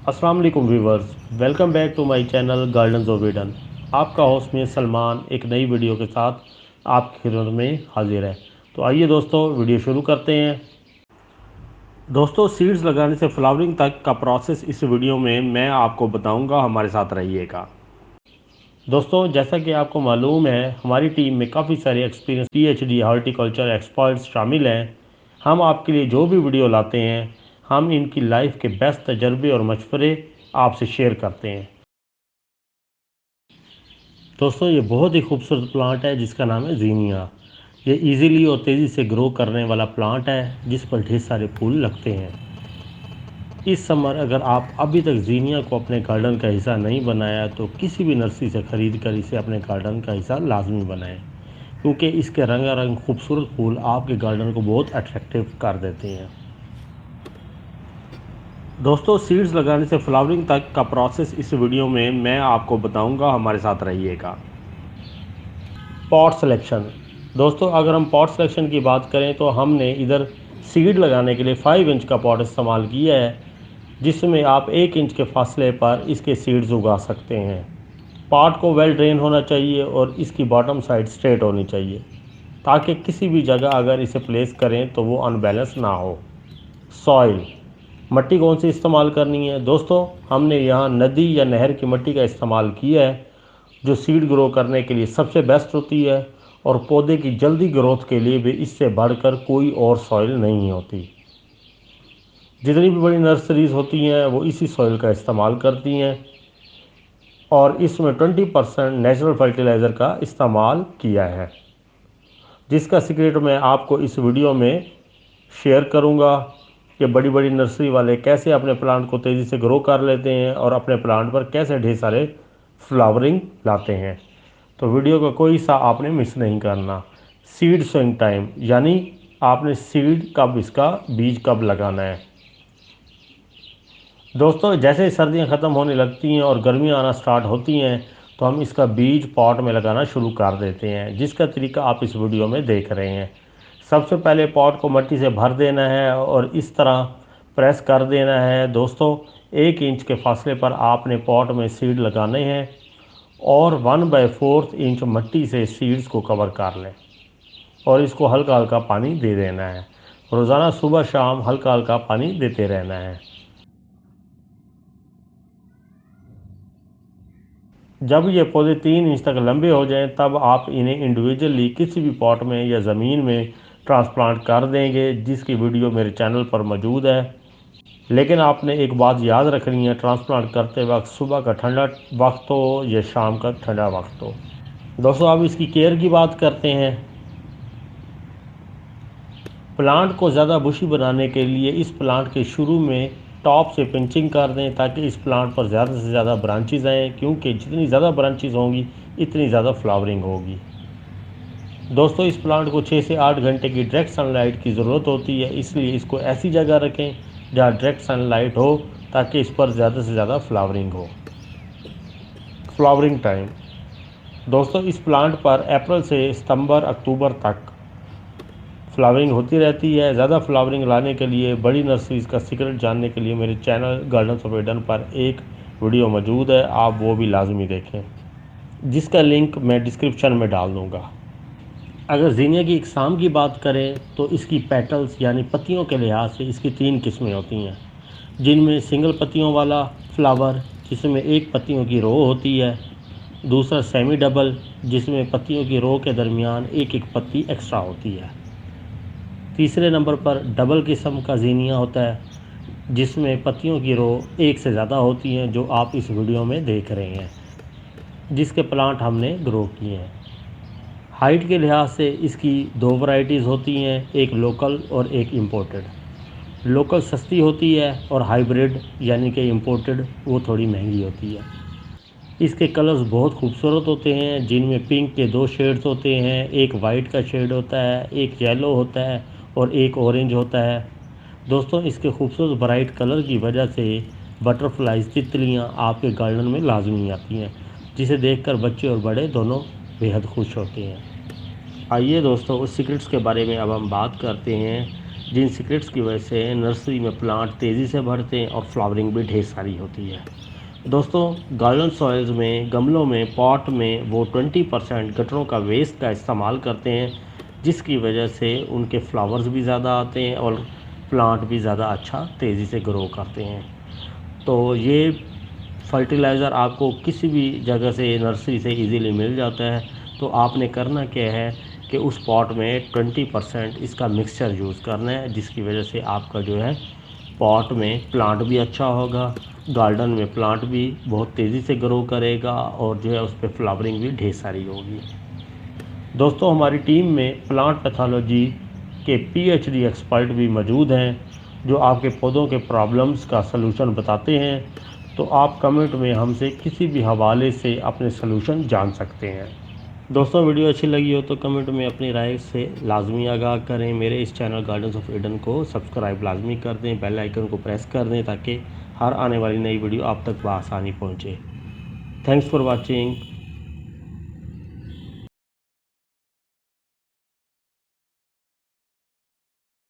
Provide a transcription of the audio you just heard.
अस्सलाम वालेकुम viewers, welcome back to my channel Gardens of Eden. आपका होस्ट में सलमान एक नई वीडियो के साथ आपकी खिदमत में हाजिर है। तो आइए दोस्तों वीडियो शुरू करते हैं। दोस्तों सीड्स लगाने से फ्लावरिंग तक का प्रोसेस इस वीडियो में मैं आपको बताऊंगा, हमारे साथ रहिएगा। दोस्तों जैसा कि आपको मालूम है, हमारी टीम में काफ़ी सारे एक्सपीरियंस PhD हॉर्टिकल्चर एक्सपर्ट्स शामिल हैं। हम आपके लिए जो भी वीडियो लाते हैं, हम इनकी लाइफ के बेस्ट तजर्बे और मशवरे आपसे शेयर करते हैं। दोस्तों ये बहुत ही खूबसूरत प्लांट है जिसका नाम है ज़ीनिया। ये इजीली और तेज़ी से ग्रो करने वाला प्लांट है जिस पर ढेर सारे फूल लगते हैं। इस समर अगर आप अभी तक ज़ीनिया को अपने गार्डन का हिस्सा नहीं बनाया तो किसी भी नर्सरी से ख़रीद कर इसे अपने गार्डन का हिस्सा लाजमी बनाएं, क्योंकि इसके रंगारंग खूबसूरत फूल आपके गार्डन को बहुत अट्रैक्टिव कर देते हैं। दोस्तों सीड्स लगाने से फ्लावरिंग तक का प्रोसेस इस वीडियो में मैं आपको बताऊंगा, हमारे साथ रहिएगा। Pot selection. दोस्तों अगर हम पॉट सिलेक्शन की बात करें तो हमने इधर सीड लगाने के लिए 5 इंच का पॉट इस्तेमाल किया है, जिसमें आप 1 इंच के फासले पर इसके सीड्स उगा सकते हैं। पॉट को वेल ड्रेन होना चाहिए और इसकी बॉटम साइड स्ट्रेट होनी चाहिए, ताकि किसी भी जगह अगर इसे प्लेस करें तो वो अनबैलेंस ना हो। सॉइल, मिट्टी कौन सी इस्तेमाल करनी है? दोस्तों हमने यहाँ नदी या नहर की मिट्टी का इस्तेमाल किया है, जो सीड ग्रो करने के लिए सबसे बेस्ट होती है और पौधे की जल्दी ग्रोथ के लिए भी इससे बढ़कर कोई और सॉइल नहीं होती। जितनी भी बड़ी नर्सरीज होती हैं वो इसी सॉइल का इस्तेमाल करती हैं और इसमें 20% नेचुरल फर्टिलाइज़र का इस्तेमाल किया है, जिसका सीक्रेट मैं आपको इस वीडियो में शेयर करूंगा कि बड़ी बड़ी नर्सरी वाले कैसे अपने प्लांट को तेज़ी से ग्रो कर लेते हैं और अपने प्लांट पर कैसे ढेर सारे फ्लावरिंग लाते हैं। तो वीडियो का कोई सा आपने मिस नहीं करना। सीड सोइंग टाइम, यानी आपने सीड कब, इसका बीज कब लगाना है। दोस्तों जैसे ही सर्दियां ख़त्म होने लगती हैं और गर्मियां आना स्टार्ट होती हैं तो हम इसका बीज पॉट में लगाना शुरू कर देते हैं, जिसका तरीका आप इस वीडियो में देख रहे हैं। सबसे पहले पॉट को मिट्टी से भर देना है और इस तरह प्रेस कर देना है। दोस्तों 1 इंच के फासले पर आपने पॉट में सीड लगाने हैं और 1/4 इंच मिट्टी से सीड्स को कवर कर लें और इसको हल्का हल्का पानी दे देना है। रोज़ाना सुबह शाम हल्का हल्का पानी देते रहना है। जब ये पौधे 3 इंच तक लंबे हो जाएं तब आप इन्हें इंडिविजुअली किसी भी पॉट में या ज़मीन में ट्रांसप्लांट कर देंगे, जिसकी वीडियो मेरे चैनल पर मौजूद है। लेकिन आपने एक बात याद रखनी है, ट्रांसप्लांट करते वक्त सुबह का ठंडा वक्त हो या शाम का ठंडा वक्त हो। दोस्तों अब इसकी केयर की बात करते हैं। प्लांट को ज़्यादा बुशी बनाने के लिए इस प्लांट के शुरू में टॉप से पिंचिंग कर दें, ताकि इस प्लांट पर ज़्यादा से ज़्यादा ब्रांचेज आएँ, क्योंकि जितनी ज़्यादा ब्रांचेज होंगी इतनी ज़्यादा फ्लावरिंग होगी। दोस्तों इस प्लांट को 6 से 8 घंटे की डायरेक्ट सनलाइट की ज़रूरत होती है, इसलिए इसको ऐसी जगह रखें जहाँ डायरेक्ट सनलाइट हो, ताकि इस पर ज़्यादा से ज़्यादा फ्लावरिंग हो। Flowering time. दोस्तों इस प्लांट पर अप्रैल से सितंबर अक्टूबर तक फ्लावरिंग होती रहती है। ज़्यादा फ्लावरिंग लाने के लिए, बड़ी नर्सरीज़ का सीक्रेट जानने के लिए मेरे चैनल गार्डन्स ऑफ ईडन पर एक वीडियो मौजूद है, आप वो भी लाजमी देखें, जिसका लिंक मैं डिस्क्रिप्शन में डाल दूँगा। अगर ज़ीनिया की इकसाम की बात करें तो इसकी पेटल्स यानी पत्तियों के लिहाज से इसकी 3 किस्में होती हैं, जिनमें सिंगल पत्तियों वाला फ्लावर जिसमें एक पत्तियों की रो होती है, दूसरा सेमी डबल जिसमें पत्तियों की रो के दरमियान एक एक पत्ती एक्स्ट्रा होती है, तीसरे नंबर पर डबल किस्म का ज़ीनिया होता है जिसमें पत्तियों की रो एक से ज़्यादा होती हैं, जो आप इस वीडियो में देख रहे हैं, जिसके प्लांट हमने ग्रो किए हैं। हाइट के लिहाज से इसकी 2 वैरायटीज़ होती हैं, एक लोकल और एक इम्पोर्टेड। लोकल सस्ती होती है और हाइब्रिड यानी कि इम्पोर्टेड वो थोड़ी महंगी होती है। इसके कलर्स बहुत खूबसूरत होते हैं, जिनमें पिंक के 2 शेड्स होते हैं, एक वाइट का शेड होता है, एक येलो होता है और एक ऑरेंज होता है। दोस्तों इसके खूबसूरत ब्राइट कलर की वजह से बटरफ्लाइज तितलियाँ आपके गार्डन में लाजमी आती हैं, जिसे देखकर बच्चे और बड़े दोनों बेहद खुश होते हैं। आइए दोस्तों उस सीक्रेट्स के बारे में अब हम बात करते हैं जिन सीक्रेट्स की वजह से नर्सरी में प्लांट तेज़ी से बढ़ते हैं और फ्लावरिंग भी ढेर सारी होती है। दोस्तों, गार्डन सॉइल्स में, गमलों में, पॉट में वो 20% गटरों का वेस्ट का इस्तेमाल करते हैं, जिसकी वजह से उनके फ्लावर्स भी ज़्यादा आते हैं और प्लांट भी ज़्यादा अच्छा तेज़ी से ग्रो करते हैं। तो ये फर्टिलाइज़र आपको किसी भी जगह से, नर्सरी से इजीली मिल जाता है। तो आपने करना क्या है कि उस पॉट में 20% इसका मिक्सचर यूज़ करना है, जिसकी वजह से आपका जो है पॉट में प्लांट भी अच्छा होगा, गार्डन में प्लांट भी बहुत तेज़ी से ग्रो करेगा और जो है उस पर फ्लावरिंग भी ढेर सारी होगी। दोस्तों, हमारी टीम में प्लांट पैथोलॉजी के PhD एक्सपर्ट भी मौजूद हैं, जो आपके पौधों के प्रॉब्लम्स का सलूशन बताते हैं। तो आप कमेंट में हमसे किसी भी हवाले से अपने सलूशन जान सकते हैं। दोस्तों, वीडियो अच्छी लगी हो तो कमेंट में अपनी राय से लाजमी आगाह करें। मेरे इस चैनल गार्डन्स ऑफ ईडन को सब्सक्राइब लाजमी कर दें, बेल आइकन को प्रेस कर दें ताकि हर आने वाली नई वीडियो आप तक बआसानी पहुंचे। Thanks for watching.